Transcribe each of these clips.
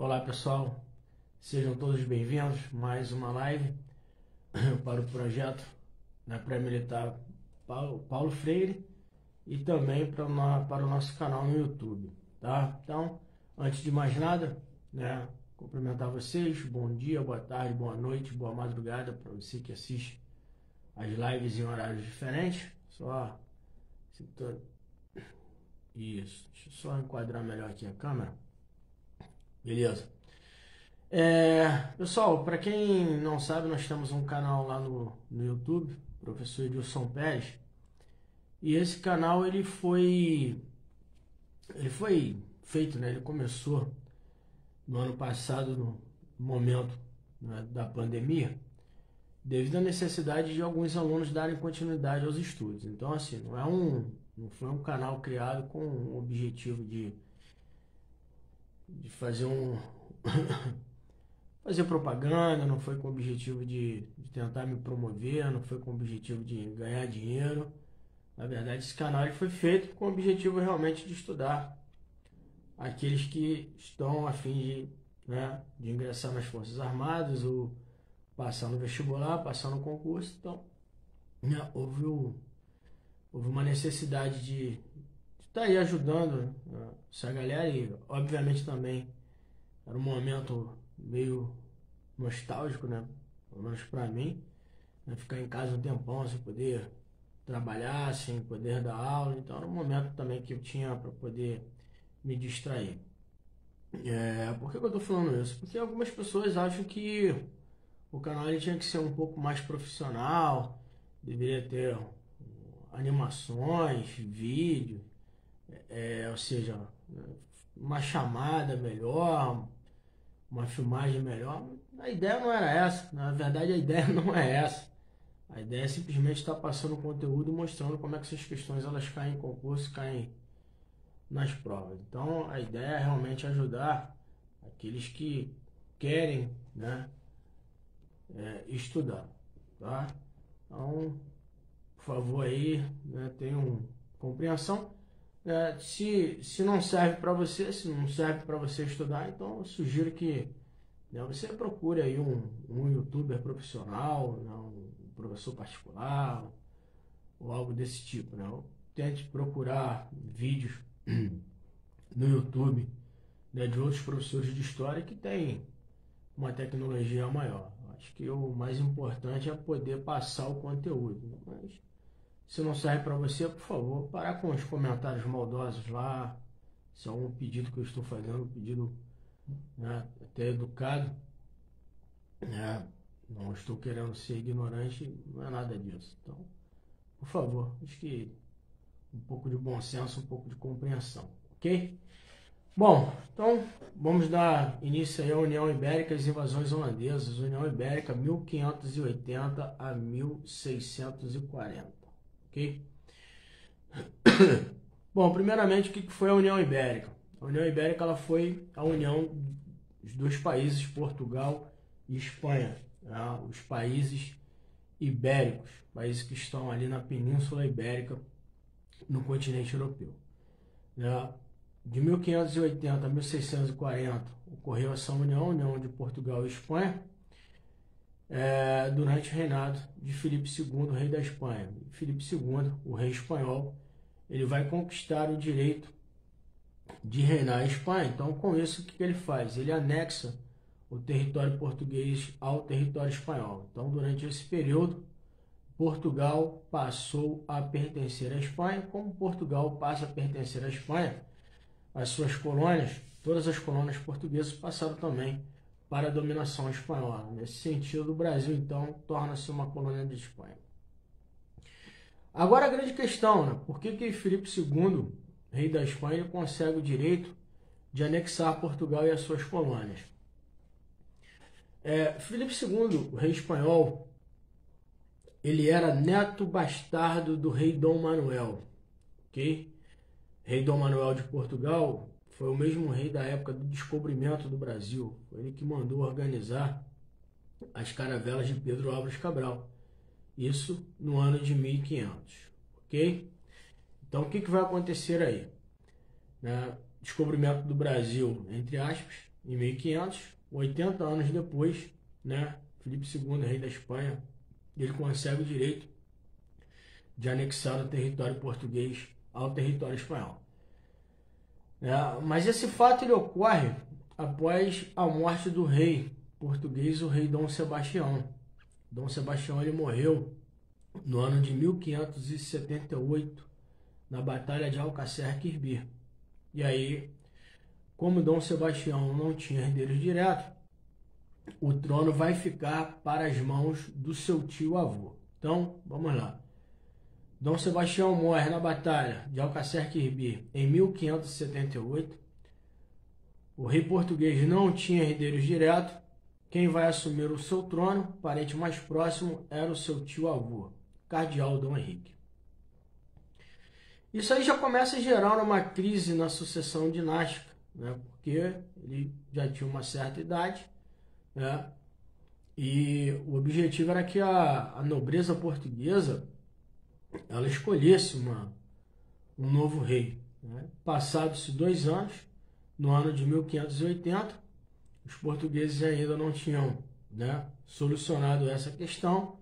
Olá pessoal, sejam todos bem-vindos a mais uma live para o projeto pré-militar Paulo Freire e também para o nosso canal no YouTube, tá? Então, antes de mais nada, cumprimentar vocês, bom dia, boa tarde, boa noite, boa madrugada para você que assiste as lives em horários diferentes. Isso, deixa eu só enquadrar melhor aqui a câmera. Beleza. Pessoal, para quem não sabe, nós temos um canal lá no YouTube, Professor Edilson Pérez, e esse canal ele foi feito, ele começou no ano passado, no momento da pandemia, devido à necessidade de alguns alunos darem continuidade aos estudos. Então, assim, não foi um canal criado com o objetivo de fazer fazer propaganda, não foi com o objetivo de tentar me promover, não foi com o objetivo de ganhar dinheiro. Na verdade, esse canal ele foi feito com o objetivo realmente de estudar aqueles que estão a fim de ingressar nas Forças Armadas ou passar no vestibular, passar no concurso. Então, houve uma necessidade de estar aí ajudando essa galera e, obviamente, também era um momento meio nostálgico, pelo menos para mim, ficar em casa um tempão sem poder trabalhar, sem poder dar aula. Então era um momento também que eu tinha para poder me distrair. Por que eu estou falando isso? Porque algumas pessoas acham que o canal ele tinha que ser um pouco mais profissional, deveria ter animações, vídeo, ou seja, uma chamada melhor, uma filmagem melhor. A ideia não era essa. Na verdade, a ideia não é essa. A ideia é simplesmente estar passando conteúdo e mostrando como é que essas questões elas caem em concurso, caem nas provas. Então, a ideia é realmente ajudar aqueles que querem estudar, tá? Então, por favor aí, tenham compreensão. Se não serve para você, se não serve para você estudar, então eu sugiro que você procure aí um youtuber profissional, um professor particular ou algo desse tipo, Tente procurar vídeos no YouTube de outros professores de história que têm uma tecnologia maior. Acho que o mais importante é poder passar o conteúdo, mas se não serve para você, por favor, parar com os comentários maldosos lá. Se é um pedido que eu estou fazendo, um pedido até educado, não estou querendo ser ignorante, não é nada disso. Então, por favor, acho que um pouco de bom senso, um pouco de compreensão, ok? Bom, então vamos dar início aí à União Ibérica e as invasões holandesas. União Ibérica 1580 a 1640. Ok? Bom, primeiramente, o que foi a União Ibérica? A União Ibérica ela foi a união dos dois países, Portugal e Espanha, os países ibéricos, países que estão ali na Península Ibérica, no continente europeu. De 1580 a 1640 ocorreu essa união de Portugal e Espanha, durante o reinado de Filipe II, rei da Espanha. Filipe II, o rei espanhol, ele vai conquistar o direito de reinar a Espanha. Então, com isso, o que ele faz? Ele anexa o território português ao território espanhol. Então, durante esse período, Portugal passou a pertencer à Espanha. Como Portugal passa a pertencer à Espanha, as suas colônias, todas as colônias portuguesas passaram também para a dominação espanhola. Nesse sentido, o Brasil, então, torna-se uma colônia de Espanha. Agora, a grande questão, por que Filipe II, rei da Espanha, ele consegue o direito de anexar Portugal e as suas colônias? Filipe II, o rei espanhol, ele era neto bastardo do rei Dom Manuel, ok? Rei Dom Manuel de Portugal foi o mesmo rei da época do descobrimento do Brasil. Foi ele que mandou organizar as caravelas de Pedro Álvares Cabral. Isso no ano de 1500, ok? Então, o que vai acontecer aí? Descobrimento do Brasil, entre aspas, em 1500, 80 anos depois, né, Filipe II, rei da Espanha, ele consegue o direito de anexar o território português ao território espanhol. Mas esse fato ele ocorre após a morte do rei português, o rei Dom Sebastião. Dom Sebastião ele morreu no ano de 1578, na Batalha de Alcácer Quibir. E aí, como Dom Sebastião não tinha herdeiros diretos, o trono vai ficar para as mãos do seu tio-avô. Então, vamos lá. Dom Sebastião morre na Batalha de Alcácer Quibir em 1578. O rei português não tinha herdeiros diretos. Quem vai assumir o seu trono, parente mais próximo, era o seu tio-avô, cardeal Dom Henrique. Isso aí já começa a gerar uma crise na sucessão dinástica, né? Porque ele já tinha uma certa idade, né? E o objetivo era que a nobreza portuguesa ela escolhesse um novo rei, né? Passados-se 2 anos, no ano de 1580, os portugueses ainda não tinham, né, solucionado essa questão,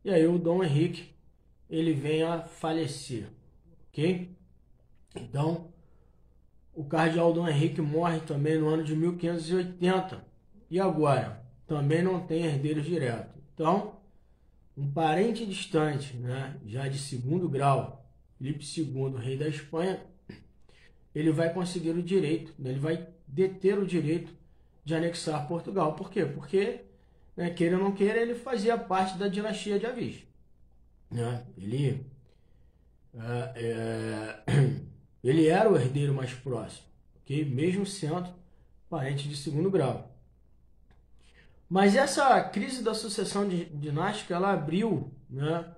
e aí o Dom Henrique ele vem a falecer, ok? Então, o cardeal Dom Henrique morre também no ano de 1580, e agora também não tem herdeiros diretos. Então, um parente distante, né, já de segundo grau, Filipe II, rei da Espanha, ele vai conseguir o direito, né, ele vai deter o direito de anexar Portugal. Por quê? Porque, né, queira ou não queira, ele fazia parte da dinastia de Avis. Né? Ele era o herdeiro mais próximo, okay? Mesmo sendo parente de segundo grau. Mas essa crise da sucessão dinástica, ela abriu, né,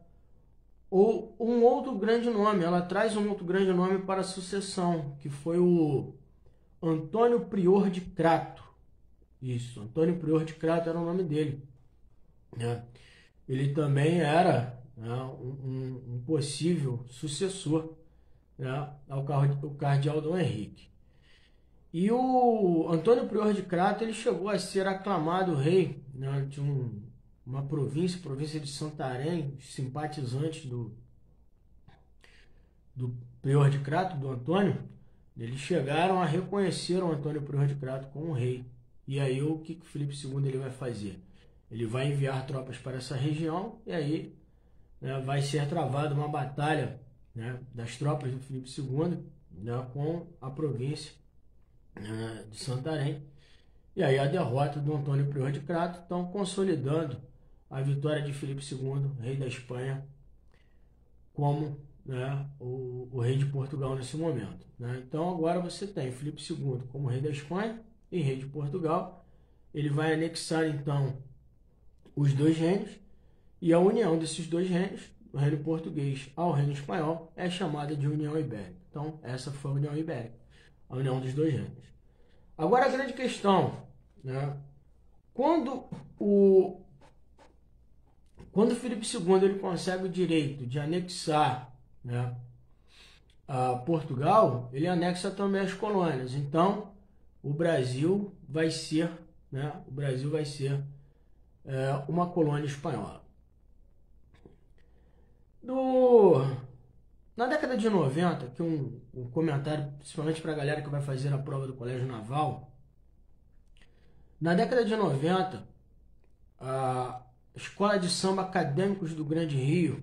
um outro grande nome, ela traz um outro grande nome para a sucessão, que foi o Antônio Prior de Crato. Isso, Antônio Prior de Crato era o nome dele. Né? Ele também era, né, um possível sucessor, né, ao cardeal Dom Henrique. E o Antônio Prior de Crato ele chegou a ser aclamado rei, né, de uma província de Santarém. Os simpatizantes do Prior de Crato, do Antônio, eles chegaram a reconhecer o Antônio Prior de Crato como rei. E aí o que Filipe II ele vai fazer? Ele vai enviar tropas para essa região e aí, né, vai ser travada uma batalha, né, das tropas do Filipe II, né, com a província, né, de Santarém. E aí a derrota do Antônio Prior de Crato, então consolidando a vitória de Filipe II, rei da Espanha, como, né, o rei de Portugal nesse momento. Né? Então agora você tem Filipe II como rei da Espanha e rei de Portugal. Ele vai anexar então os dois reinos, e a união desses dois reinos, do reino português ao reino espanhol, é chamada de União Ibérica. Então essa foi a União Ibérica, a união dos dois reinos. Agora a grande questão, né? Quando Filipe II ele consegue o direito de anexar, né, a Portugal, ele anexa também as colônias. Então o Brasil vai ser, né, uma colônia espanhola. Na década de 90, que um comentário, principalmente para a galera que vai fazer a prova do Colégio Naval, na década de 90, a Escola de Samba Acadêmicos do Grande Rio,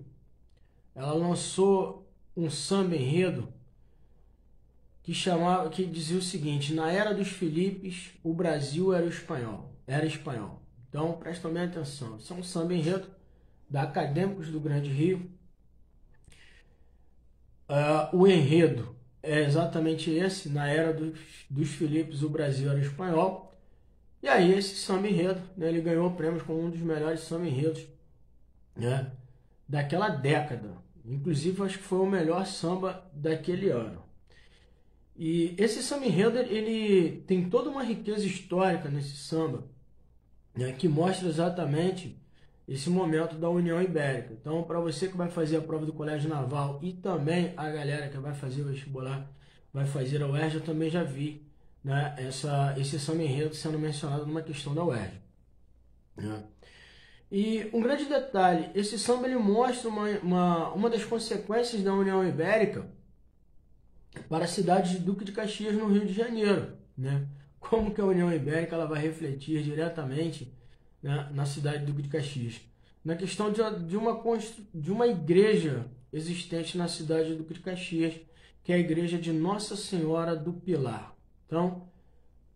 ela lançou um samba enredo que dizia o seguinte: na era dos Filipes, o Brasil era espanhol. Então, presta bem atenção. Isso é um samba enredo da Acadêmicos do Grande Rio. O enredo é exatamente esse: na era dos Filipes, o Brasil era espanhol. E aí esse samba enredo, né, ele ganhou prêmios como um dos melhores samba enredos, né, daquela década. Inclusive, acho que foi o melhor samba daquele ano. E esse samba enredo, ele tem toda uma riqueza histórica nesse samba, né, que mostra exatamente esse momento da União Ibérica. Então, para você que vai fazer a prova do Colégio Naval e também a galera que vai fazer o vestibular, vai fazer a UERJ, eu também já vi, né, esse samba enredo sendo mencionado numa questão da UERJ, né? E um grande detalhe, esse samba ele mostra uma das consequências da União Ibérica para a cidade de Duque de Caxias, no Rio de Janeiro, né? Como que a União Ibérica ela vai refletir diretamente, né, na cidade de Duque de Caxias? Na questão de uma igreja existente na cidade de Duque de Caxias, que é a igreja de Nossa Senhora do Pilar. Então,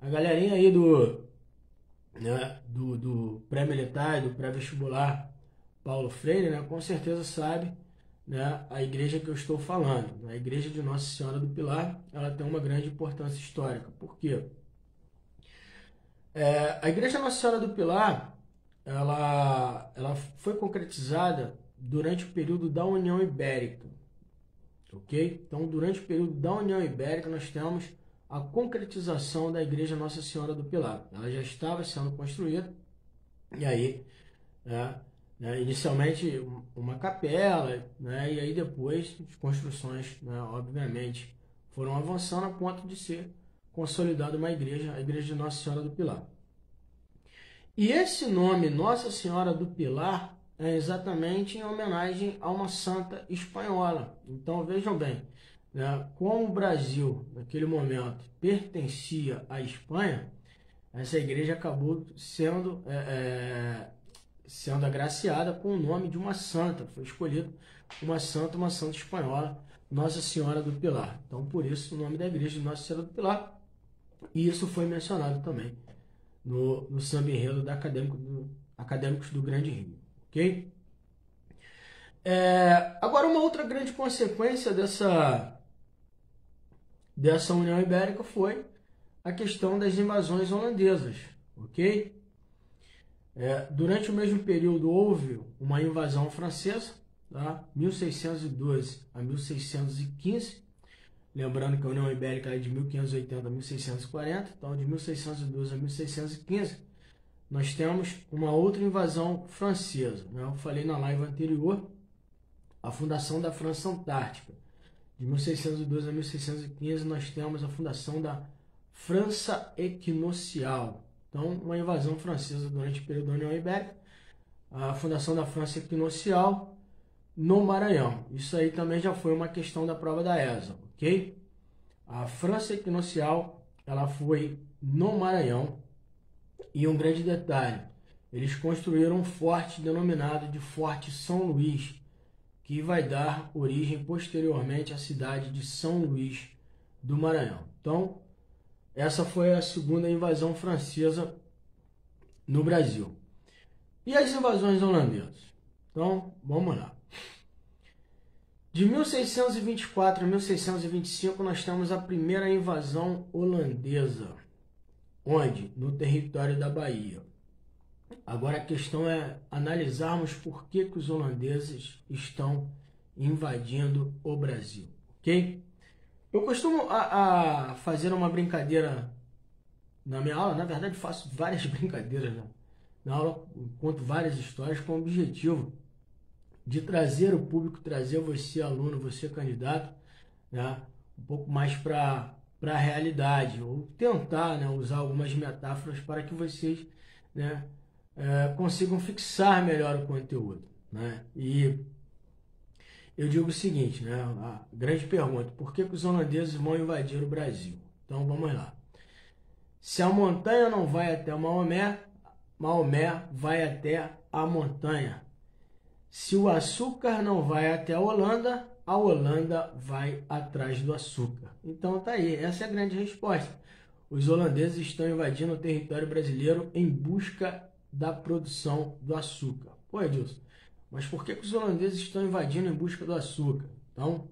a galerinha aí do pré-militar e do pré-vestibular Paulo Freire, né, com certeza sabe, né, a igreja que eu estou falando. A igreja de Nossa Senhora do Pilar, ela tem uma grande importância histórica. Por quê? A igreja Nossa Senhora do Pilar, ela foi concretizada durante o período da União Ibérica, ok? Então, durante o período da União Ibérica, nós temos a concretização da igreja Nossa Senhora do Pilar. Ela já estava sendo construída, e aí, inicialmente uma capela, né, e aí depois as construções, né, obviamente, foram avançando a ponto de ser consolidada uma igreja, a igreja de Nossa Senhora do Pilar. E esse nome, Nossa Senhora do Pilar, é exatamente em homenagem a uma santa espanhola. Então vejam bem, né, como o Brasil, naquele momento, pertencia à Espanha, essa igreja acabou sendo agraciada com o nome de uma santa. Foi escolhida uma santa espanhola, Nossa Senhora do Pilar. Então, por isso, o nome da igreja de Nossa Senhora do Pilar. E isso foi mencionado também no samba enredo da Acadêmicos do Grande Rio. Ok? Agora, uma outra grande consequência dessa União Ibérica foi a questão das invasões holandesas. Ok? Durante o mesmo período houve uma invasão francesa, tá? 1612 a 1615, lembrando que a União Ibérica é de 1580 a 1640, então de 1612 a 1615 nós temos uma outra invasão francesa, né? Eu falei na live anterior a fundação da França Antártica. De 1612 a 1615 nós temos a fundação da França Equinocial. Então, uma invasão francesa durante o período da União Ibérica, a fundação da França Equinocial no Maranhão. Isso aí também já foi uma questão da prova da ESA, ok? A França Equinocial, ela foi no Maranhão. E um grande detalhe, eles construíram um forte denominado de Forte São Luís, que vai dar origem posteriormente à cidade de São Luís do Maranhão. Então, essa foi a segunda invasão francesa no Brasil. E as invasões holandesas? Então, vamos lá. De 1624 a 1625, nós temos a primeira invasão holandesa. Onde? No território da Bahia. Agora a questão é analisarmos por que os holandeses estão invadindo o Brasil, ok? Eu costumo fazer uma brincadeira na minha aula, na verdade faço várias brincadeiras na aula, conto várias histórias com o objetivo de trazer o público, trazer você aluno, você candidato, né, um pouco mais para a realidade, ou tentar, né, usar algumas metáforas para que vocês, né, consigam fixar melhor o conteúdo, né? E eu digo o seguinte, né, a grande pergunta, por que os holandeses vão invadir o Brasil? Então vamos lá. Se a montanha não vai até Maomé, Maomé vai até a montanha. Se o açúcar não vai até a Holanda vai atrás do açúcar. Então tá aí, essa é a grande resposta. Os holandeses estão invadindo o território brasileiro em busca da produção do açúcar. Pô, Edilson, mas por que os holandeses estão invadindo em busca do açúcar? Então,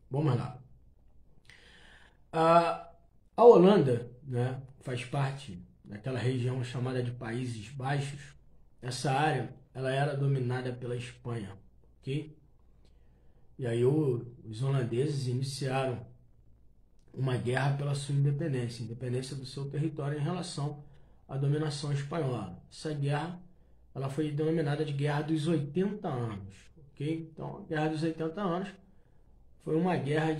vamos lá. A Holanda, né, faz parte daquela região chamada de Países Baixos. Essa área ela era dominada pela Espanha, ok? E aí os holandeses iniciaram uma guerra pela sua independência, independência do seu território em relação à dominação espanhola. Essa guerra ela foi denominada de Guerra dos 80 anos, ok? Então, a Guerra dos 80 anos foi uma guerra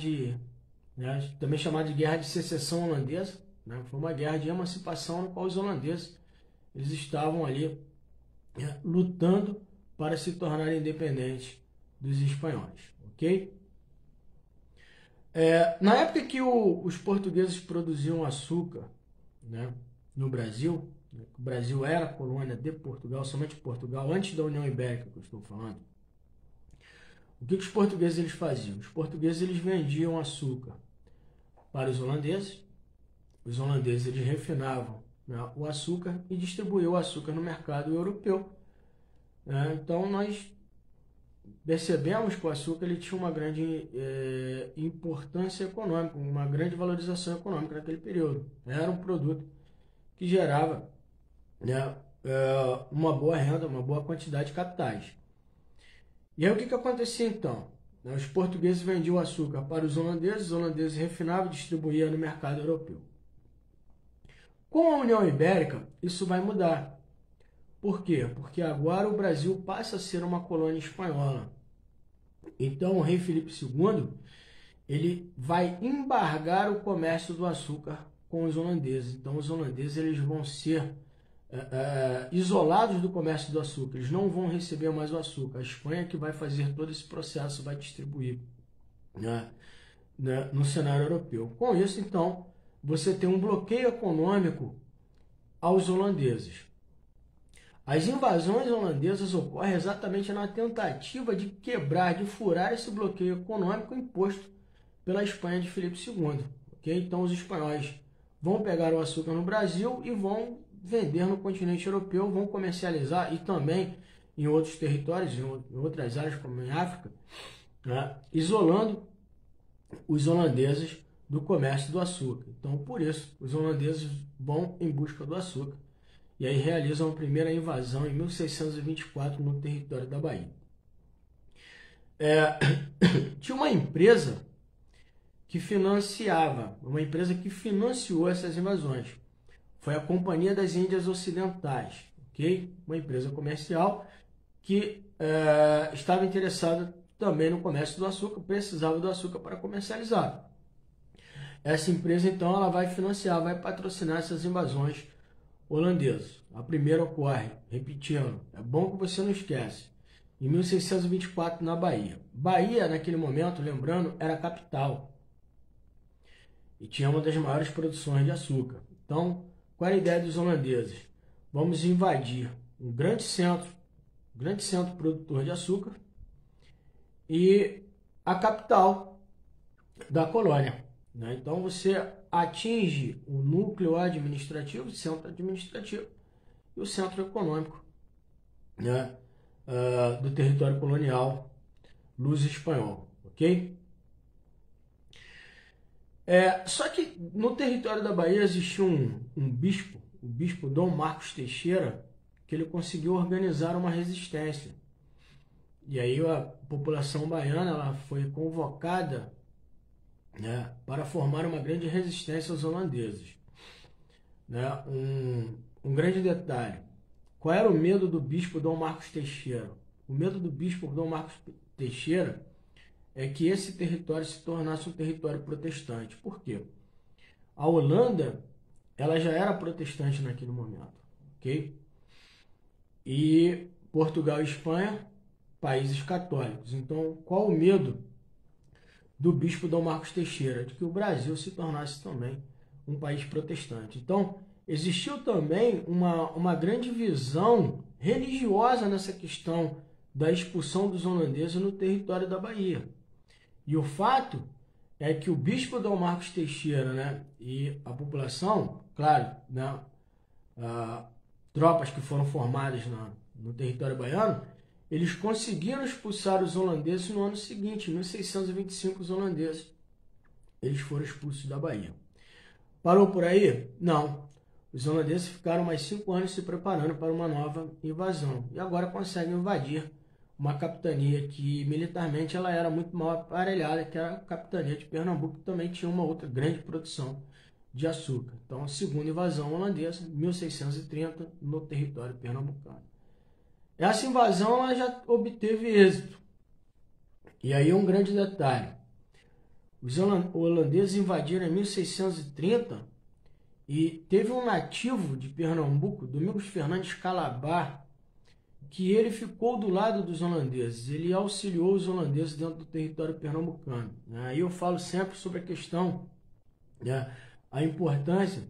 também chamada de Guerra de Secessão Holandesa, né? Foi uma guerra de emancipação no qual os holandeses eles estavam ali lutando para se tornarem independentes dos espanhóis, ok? Na época que os portugueses produziam açúcar, né, no Brasil, né, o Brasil era colônia de Portugal, somente Portugal, antes da União Ibérica que eu estou falando, o que os portugueses eles faziam? Os portugueses eles vendiam açúcar para os holandeses eles refinavam, né, o açúcar e distribuíam o açúcar no mercado europeu. Então nós percebemos que o açúcar ele tinha uma grande importância econômica, uma grande valorização econômica naquele período. Era um produto que gerava, né, uma boa renda, uma boa quantidade de capitais. E aí o que acontecia então? Os portugueses vendiam o açúcar para os holandeses refinavam e distribuíam no mercado europeu. Com a União Ibérica, isso vai mudar. Por quê? Porque agora o Brasil passa a ser uma colônia espanhola. Então o rei Filipe II ele vai embargar o comércio do açúcar com os holandeses. Então os holandeses eles vão ser isolados do comércio do açúcar. Eles não vão receber mais o açúcar. A Espanha que vai fazer todo esse processo, vai distribuir, né, no cenário europeu. Com isso, então, você tem um bloqueio econômico aos holandeses. As invasões holandesas ocorrem exatamente na tentativa de quebrar, de furar esse bloqueio econômico imposto pela Espanha de Filipe II. Okay? Então os espanhóis vão pegar o açúcar no Brasil e vão vender no continente europeu, vão comercializar e também em outros territórios, em outras áreas como em África, né? Isolando os holandeses do comércio do açúcar. Então por isso os holandeses vão em busca do açúcar. E aí realizam a primeira invasão em 1624 no território da Bahia. Tinha uma empresa que financiou essas invasões. Foi a Companhia das Índias Ocidentais, ok? Uma empresa comercial que estava interessada também no comércio do açúcar, precisava do açúcar para comercializar. Essa empresa, então, ela vai financiar, vai patrocinar essas invasões holandeses. A primeira ocorre, repetindo, é bom que você não esquece, em 1624 na Bahia. Bahia, naquele momento, lembrando, era a capital e tinha uma das maiores produções de açúcar. Então, qual era a ideia dos holandeses? Vamos invadir um grande centro produtor de açúcar e a capital da colônia, né? Então você atinge o núcleo administrativo, o centro administrativo e o centro econômico, né, do território colonial luso-espanhol, ok? Só que no território da Bahia existia um bispo, o bispo Dom Marcos Teixeira, que ele conseguiu organizar uma resistência. E aí a população baiana ela foi convocada, né, para formar uma grande resistência aos holandeses. Né? Um grande detalhe. Qual era o medo do bispo Dom Marcos Teixeira? O medo do bispo Dom Marcos Teixeira é que esse território se tornasse um território protestante. Por quê? A Holanda ela já era protestante naquele momento, ok? E Portugal e Espanha, países católicos. Então, qual o medo do bispo Dom Marcos Teixeira? De que o Brasil se tornasse também um país protestante. Então, existiu também uma grande visão religiosa nessa questão da expulsão dos holandeses no território da Bahia. E o fato é que o bispo Dom Marcos Teixeira, né, e a população, claro, né, tropas que foram formadas no território baiano, eles conseguiram expulsar os holandeses no ano seguinte, em 1625, os holandeses eles foram expulsos da Bahia. Parou por aí? Não. Os holandeses ficaram mais 5 anos se preparando para uma nova invasão e agora conseguem invadir uma capitania que militarmente ela era muito mal aparelhada, que era a capitania de Pernambuco, que também tinha uma outra grande produção de açúcar. Então, a segunda invasão holandesa, 1630, no território pernambucano. Essa invasão ela já obteve êxito. E aí um grande detalhe. Os holandeses invadiram em 1630 E teve um nativo de Pernambuco, Domingos Fernandes Calabar, que ele ficou do lado dos holandeses, ele auxiliou os holandeses dentro do território pernambucano. Aí eu falo sempre sobre a questão, né, a importância,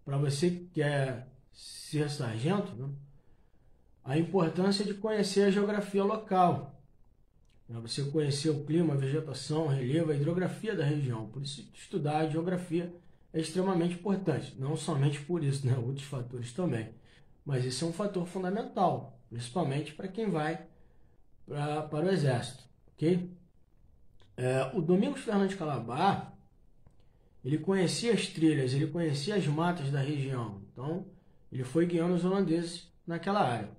para você que quer ser sargento, né, a importância de conhecer a geografia local. Você conhecer o clima, a vegetação, o relevo, a hidrografia da região. Por isso, estudar a geografia é extremamente importante. Não somente por isso, né, outros fatores também. Mas esse é um fator fundamental, principalmente para quem vai para o Exército. Okay? O Domingos Fernandes Calabar, ele conhecia as trilhas, ele conhecia as matas da região. Então, ele foi guiando os holandeses naquela área.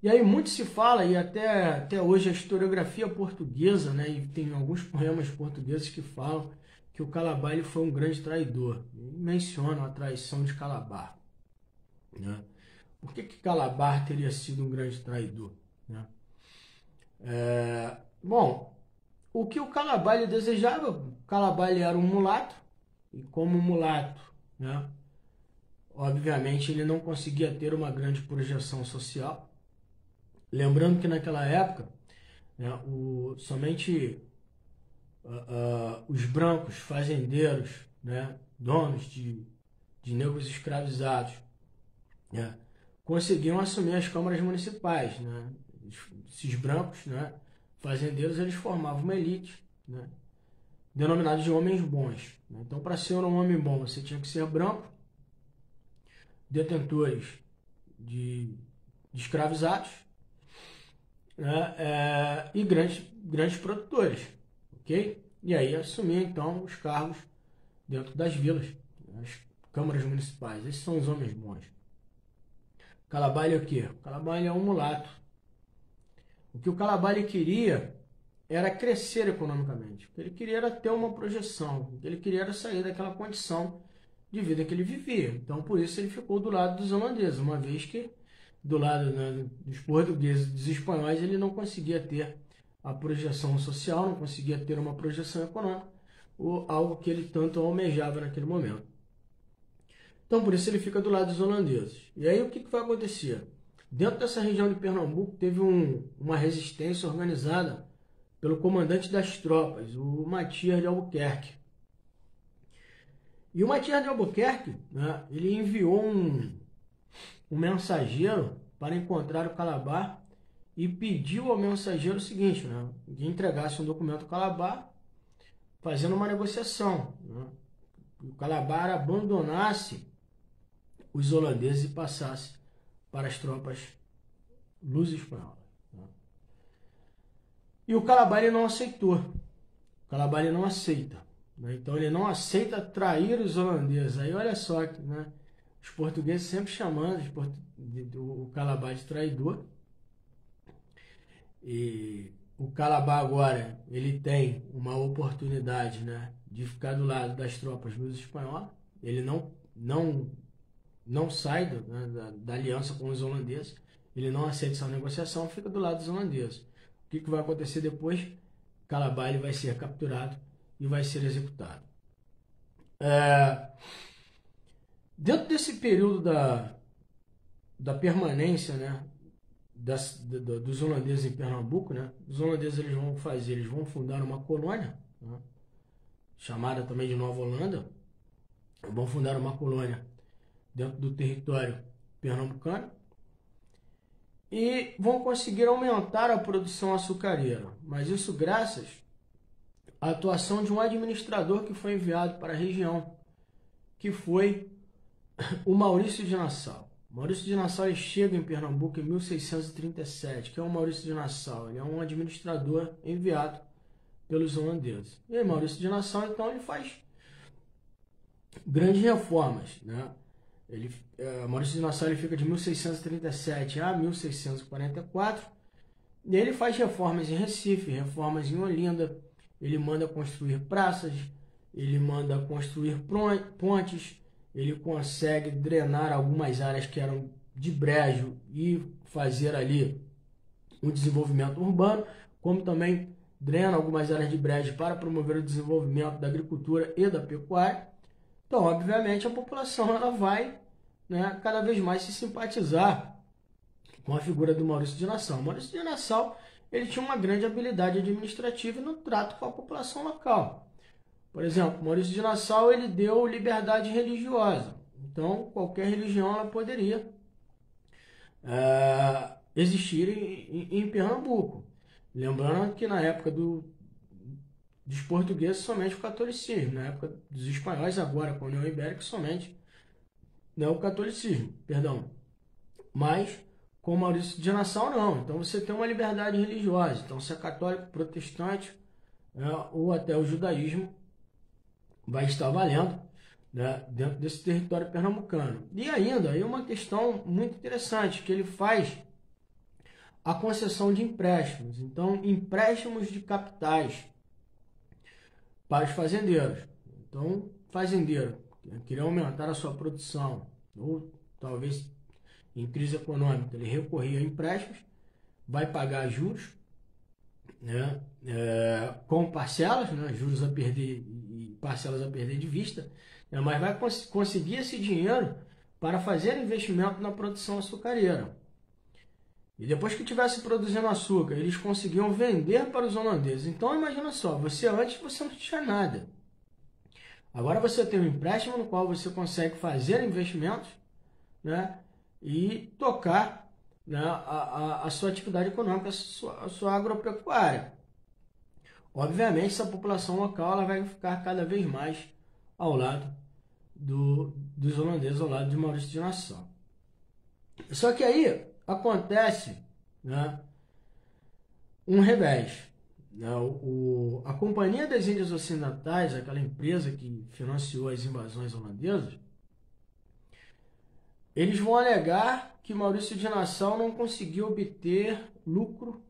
E aí muito se fala, e até hoje a historiografia portuguesa, né, e tem alguns poemas portugueses que falam que o Calabar ele foi um grande traidor. E mencionam a traição de Calabar. Né? Por que Calabar teria sido um grande traidor? Né? Bom, o que o Calabar ele desejava, o Calabar ele era um mulato, e como mulato, né, obviamente ele não conseguia ter uma grande projeção social. Lembrando que naquela época, né, somente os brancos fazendeiros, né, donos de negros escravizados, né, conseguiam assumir as câmaras municipais. Né? Esses brancos, né, fazendeiros, eles formavam uma elite, né, denominada de homens bons. Né? Então, para ser um homem bom, você tinha que ser branco, detentores de escravizados, né, e grandes produtores, ok? E aí assumir então os cargos dentro das vilas, as câmaras municipais. Esses são os homens bons. Calabar é o quê? O Calabar é um mulato. O que o Calabar queria era crescer economicamente. O que ele queria era ter uma projeção. O que ele queria era sair daquela condição de vida que ele vivia. Então por isso ele ficou do lado dos holandeses, uma vez que do lado, né, dos portugueses, dos espanhóis, ele não conseguia ter a projeção social, não conseguia ter uma projeção econômica, ou algo que ele tanto almejava naquele momento. Então, por isso ele fica do lado dos holandeses. E aí o que vai acontecer? Dentro dessa região de Pernambuco teve uma resistência organizada pelo comandante das tropas, o Matias de Albuquerque. E o Matias de Albuquerque, né, ele enviou um mensageiro para encontrar o Calabar e pediu ao mensageiro o seguinte, né, que entregasse um documento ao Calabar fazendo uma negociação. Né, que o Calabar abandonasse os holandeses e passasse para as tropas luso-espanholas. Né. E o Calabar ele não aceitou. O Calabar ele não aceita. Né, então ele não aceita trair os holandeses. Aí olha só, né, os portugueses sempre chamando o Calabar de traidor. E o Calabar agora ele tem uma oportunidade, né, de ficar do lado das tropas luso-espanholas. Ele não sai da aliança com os holandeses. Ele não aceita essa negociação, fica do lado dos holandeses. O que vai acontecer depois? Calabar ele vai ser capturado e vai ser executado. Dentro desse período da permanência, né, dos holandeses em Pernambuco, né, os holandeses eles vão fundar uma colônia, né, chamada também de Nova Holanda. Vão fundar uma colônia dentro do território pernambucano e vão conseguir aumentar a produção açucareira, mas isso graças à atuação de um administrador que foi enviado para a região, que foi o Maurício de Nassau. Maurício de Nassau ele chega em Pernambuco em 1637. Que é o Maurício de Nassau? Ele é um administrador enviado pelos holandeses. E aí, Maurício de Nassau, então, ele faz grandes reformas, né? Maurício de Nassau ele fica de 1637 a 1644. E ele faz reformas em Recife, reformas em Olinda. Ele manda construir praças, ele manda construir pontes. Ele consegue drenar algumas áreas que eram de brejo e fazer ali um desenvolvimento urbano, como também drena algumas áreas de brejo para promover o desenvolvimento da agricultura e da pecuária. Então, obviamente, a população ela vai, né, cada vez mais se simpatizar com a figura do Maurício de Nassau. O Maurício de Nassau ele tinha uma grande habilidade administrativa no trato com a população local. Por exemplo, Maurício de Nassau ele deu liberdade religiosa. Então, qualquer religião ela poderia existir em Pernambuco. Lembrando que na época dos portugueses somente o catolicismo, na época dos espanhóis agora com a União Ibérica somente, não o catolicismo, perdão. Mas com Maurício de Nassau não. Então você tem uma liberdade religiosa. Então se é católico, protestante, né, ou até o judaísmo vai estar valendo, né, dentro desse território pernambucano. E ainda aí uma questão muito interessante que ele faz a concessão de empréstimos. Então empréstimos de capitais para os fazendeiros. Então fazendeiro queria aumentar a sua produção ou talvez em crise econômica, ele recorria a empréstimos, vai pagar juros, né, com parcelas, né, juros a perder e parcelas a perder de vista, né, mas vai conseguir esse dinheiro para fazer investimento na produção açucareira. E depois que tivesse produzindo açúcar, eles conseguiam vender para os holandeses. Então imagina só, antes você não tinha nada. Agora você tem um empréstimo no qual você consegue fazer investimentos, né, e tocar, né, a sua atividade econômica, a sua agropecuária. Obviamente, essa população local ela vai ficar cada vez mais ao lado dos holandeses, ao lado de Maurício de Nassau. Só que aí acontece, né, um revés. Né, a Companhia das Índias Ocidentais, aquela empresa que financiou as invasões holandesas, eles vão alegar que Maurício de Nassau não conseguiu obter lucro.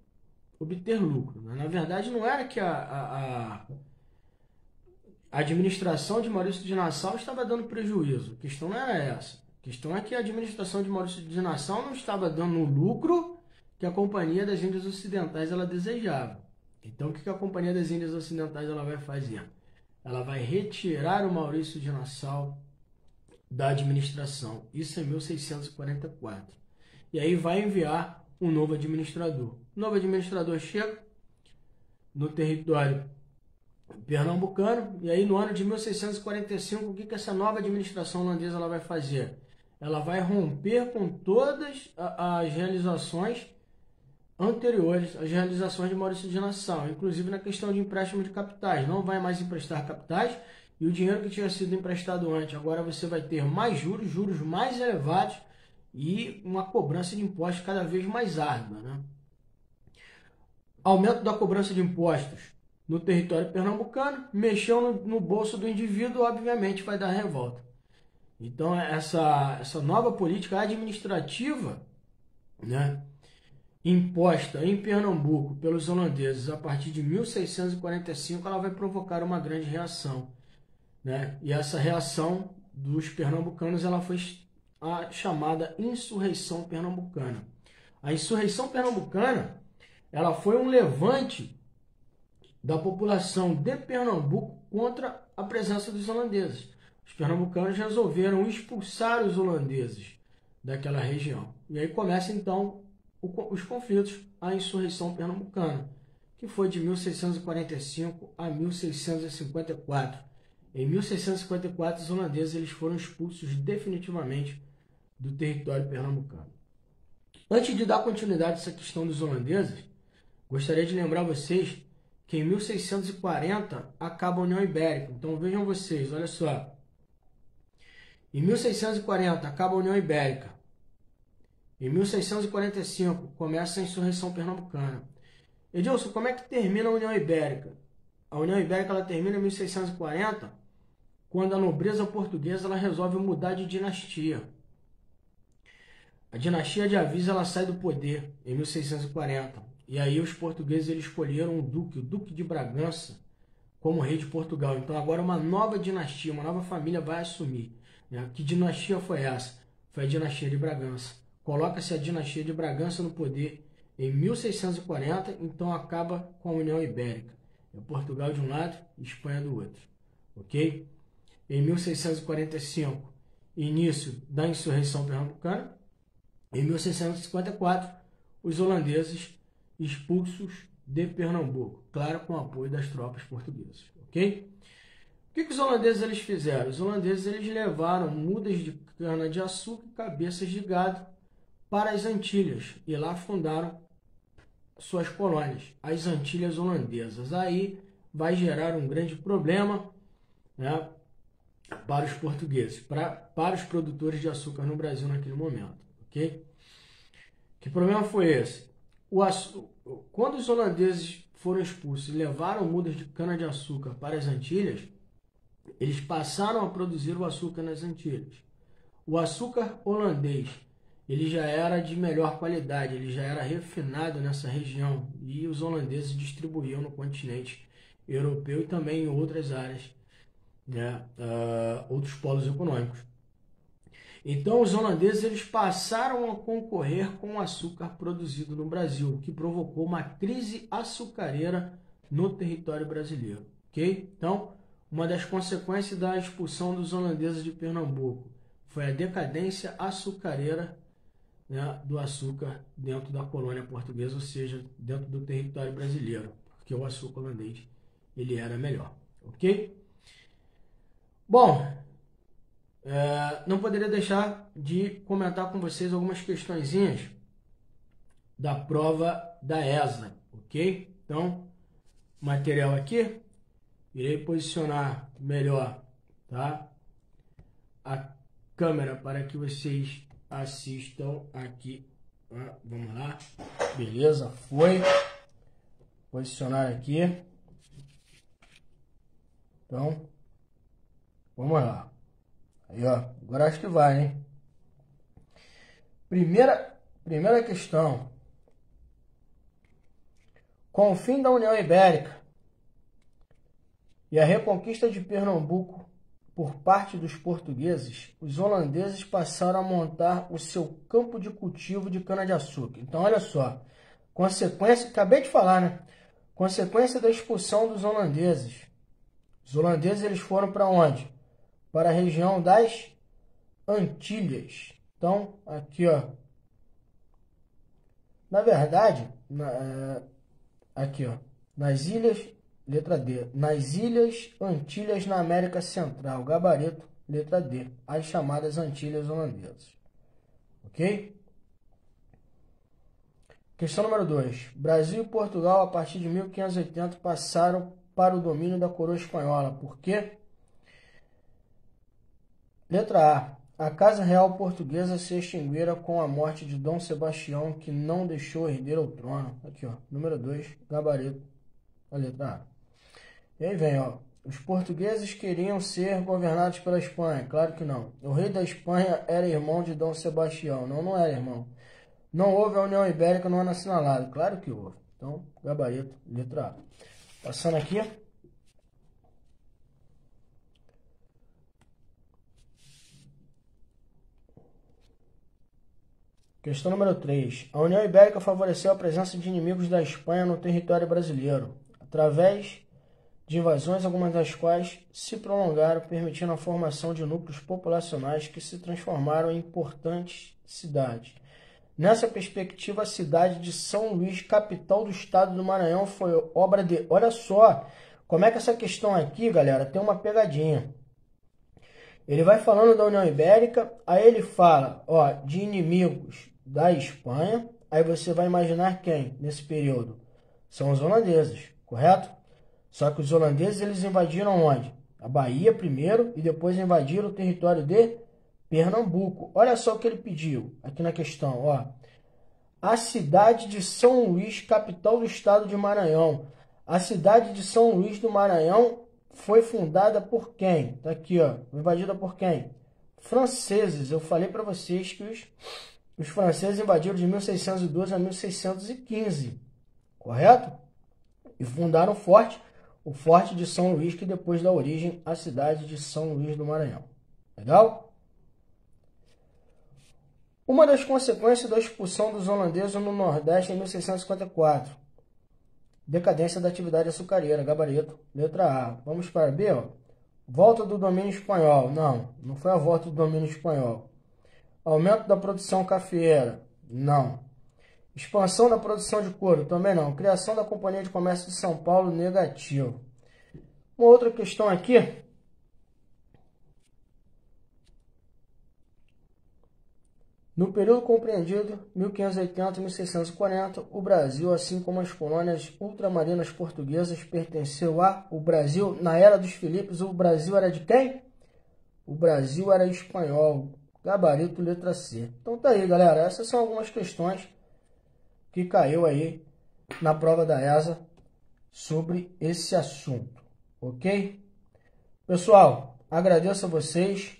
Né? Na verdade, não era que a administração de Maurício de Nassau estava dando prejuízo. A questão não era essa. A questão é que a administração de Maurício de Nassau não estava dando o lucro que a Companhia das Índias Ocidentais ela desejava. Então, o que a Companhia das Índias Ocidentais ela vai fazer? Ela vai retirar o Maurício de Nassau da administração. Isso em 1644. E aí vai enviar um novo administrador. O novo administrador chega no território pernambucano e aí no ano de 1645, o que essa nova administração holandesa ela vai fazer? Ela vai romper com todas as realizações anteriores, as realizações de Maurício de Nassau, inclusive na questão de empréstimo de capitais. Não vai mais emprestar capitais, e o dinheiro que tinha sido emprestado antes, agora você vai ter mais juros, juros mais elevados e uma cobrança de impostos cada vez mais árdua. Né? Aumento da cobrança de impostos no território pernambucano, mexeu no bolso do indivíduo, obviamente vai dar revolta. Então essa nova política administrativa, né, imposta em Pernambuco pelos holandeses a partir de 1645, ela vai provocar uma grande reação. Né? E essa reação dos pernambucanos ela foi a chamada insurreição pernambucana. A insurreição pernambucana ela foi um levante da população de Pernambuco contra a presença dos holandeses. Os pernambucanos resolveram expulsar os holandeses daquela região. E aí começa então os conflitos, a insurreição pernambucana, que foi de 1645 a 1654. Em 1654, os holandeses eles foram expulsos definitivamente do território pernambucano. Antes de dar continuidade a essa questão dos holandeses, gostaria de lembrar vocês que em 1640 acaba a União Ibérica. Então vejam vocês, olha só. Em 1640 acaba a União Ibérica. Em 1645 começa a insurreição pernambucana. Edilson, como é que termina a União Ibérica? A União Ibérica ela termina em 1640, quando a nobreza portuguesa ela resolve mudar de dinastia. A dinastia de Avís ela sai do poder em 1640. E aí os portugueses eles escolheram o Duque de Bragança, como rei de Portugal. Então agora uma nova dinastia, uma nova família vai assumir. Né? Que dinastia foi essa? Foi a dinastia de Bragança. Coloca-se a dinastia de Bragança no poder em 1640, então acaba com a União Ibérica. É Portugal de um lado e Espanha do outro. Ok? em 1645, início da insurreição pernambucana. Em 1654, os holandeses expulsos de Pernambuco, claro, com o apoio das tropas portuguesas, ok? O que os holandeses eles fizeram? Os holandeses eles levaram mudas de cana-de-açúcar e cabeças de gado para as Antilhas e lá fundaram suas colônias, as Antilhas holandesas. Aí vai gerar um grande problema, né, para os portugueses, para os produtores de açúcar no Brasil naquele momento, ok? Que problema foi esse? Quando os holandeses foram expulsos e levaram mudas de cana-de-açúcar para as Antilhas, eles passaram a produzir o açúcar nas Antilhas. O açúcar holandês, ele já era de melhor qualidade, ele já era refinado nessa região e os holandeses distribuíam no continente europeu e também em outras áreas, né, outros polos econômicos. Então, os holandeses eles passaram a concorrer com o açúcar produzido no Brasil, o que provocou uma crise açucareira no território brasileiro, ok? Então, uma das consequências da expulsão dos holandeses de Pernambuco foi a decadência açucareira, né, do açúcar dentro da colônia portuguesa, ou seja, dentro do território brasileiro, porque o açúcar holandês ele era melhor, ok? Bom, não poderia deixar de comentar com vocês algumas questõezinhas da prova da ESA, ok? Então, material aqui, irei posicionar melhor, tá, a câmera para que vocês assistam aqui. Vamos lá, beleza, foi. Posicionar aqui. Então, vamos lá. Aí, ó, agora acho que vai, hein? Primeira questão. Com o fim da União Ibérica e a reconquista de Pernambuco por parte dos portugueses, os holandeses passaram a montar o seu campo de cultivo de cana-de-açúcar. Então, olha só, consequência, acabei de falar, né? Consequência da expulsão dos holandeses. Os holandeses eles foram para onde? Para a região das Antilhas. Então, aqui, ó. Na verdade, aqui, ó, nas ilhas, letra D, nas Ilhas Antilhas na América Central, gabarito, letra D, as chamadas Antilhas Holandesas. Ok? Questão número 2. Brasil e Portugal, a partir de 1580, passaram para o domínio da coroa espanhola. Por quê? Letra A. A Casa Real Portuguesa se extinguira com a morte de Dom Sebastião, que não deixou herdeiro ao trono. Aqui, ó, número 2, gabarito, a letra A. E aí vem, ó, os portugueses queriam ser governados pela Espanha. Claro que não. O rei da Espanha era irmão de Dom Sebastião. Não, não era irmão. Não houve a União Ibérica no ano assinalado. Claro que houve. Então, gabarito, letra A. Passando aqui. Questão número 3. A União Ibérica favoreceu a presença de inimigos da Espanha no território brasileiro, através de invasões, algumas das quais se prolongaram, permitindo a formação de núcleos populacionais que se transformaram em importantes cidades. Nessa perspectiva, a cidade de São Luís, capital do estado do Maranhão, foi obra de... Olha só como é que essa questão aqui, galera, tem uma pegadinha. Ele vai falando da União Ibérica, aí ele fala, ó, de inimigos da Espanha, aí você vai imaginar quem nesse período? São os holandeses, correto? Só que os holandeses eles invadiram onde? A Bahia primeiro e depois invadiram o território de Pernambuco. Olha só o que ele pediu aqui na questão, ó. A cidade de São Luís, capital do estado de Maranhão. A cidade de São Luís do Maranhão foi fundada por quem? Tá aqui, ó. Invadida por quem? Franceses. Eu falei para vocês que os franceses invadiram de 1612 a 1615. Correto? E fundaram o Forte de São Luís, que depois dá origem à cidade de São Luís do Maranhão. Legal? Uma das consequências da expulsão dos holandeses no Nordeste em 1654. Decadência da atividade açucareira, gabarito, letra A. Vamos para B, ó. Volta do domínio espanhol. Não, não foi a volta do domínio espanhol. Aumento da produção cafeeira. Não. Expansão da produção de couro. Também não. Criação da Companhia de Comércio de São Paulo. Negativo. Uma outra questão aqui. No período compreendido, 1580 e 1640, o Brasil, assim como as colônias ultramarinas portuguesas, pertenceu o Brasil. Na era dos Filipes, o Brasil era de quem? O Brasil era espanhol. Gabarito, letra C. Então tá aí, galera. Essas são algumas questões que caiu aí na prova da ESA sobre esse assunto. Ok? Pessoal, agradeço a vocês.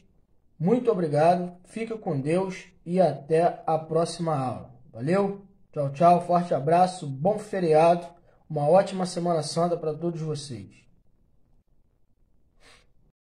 Muito obrigado, fica com Deus e até a próxima aula. Valeu, tchau, tchau, forte abraço, bom feriado, uma ótima Semana Santa para todos vocês.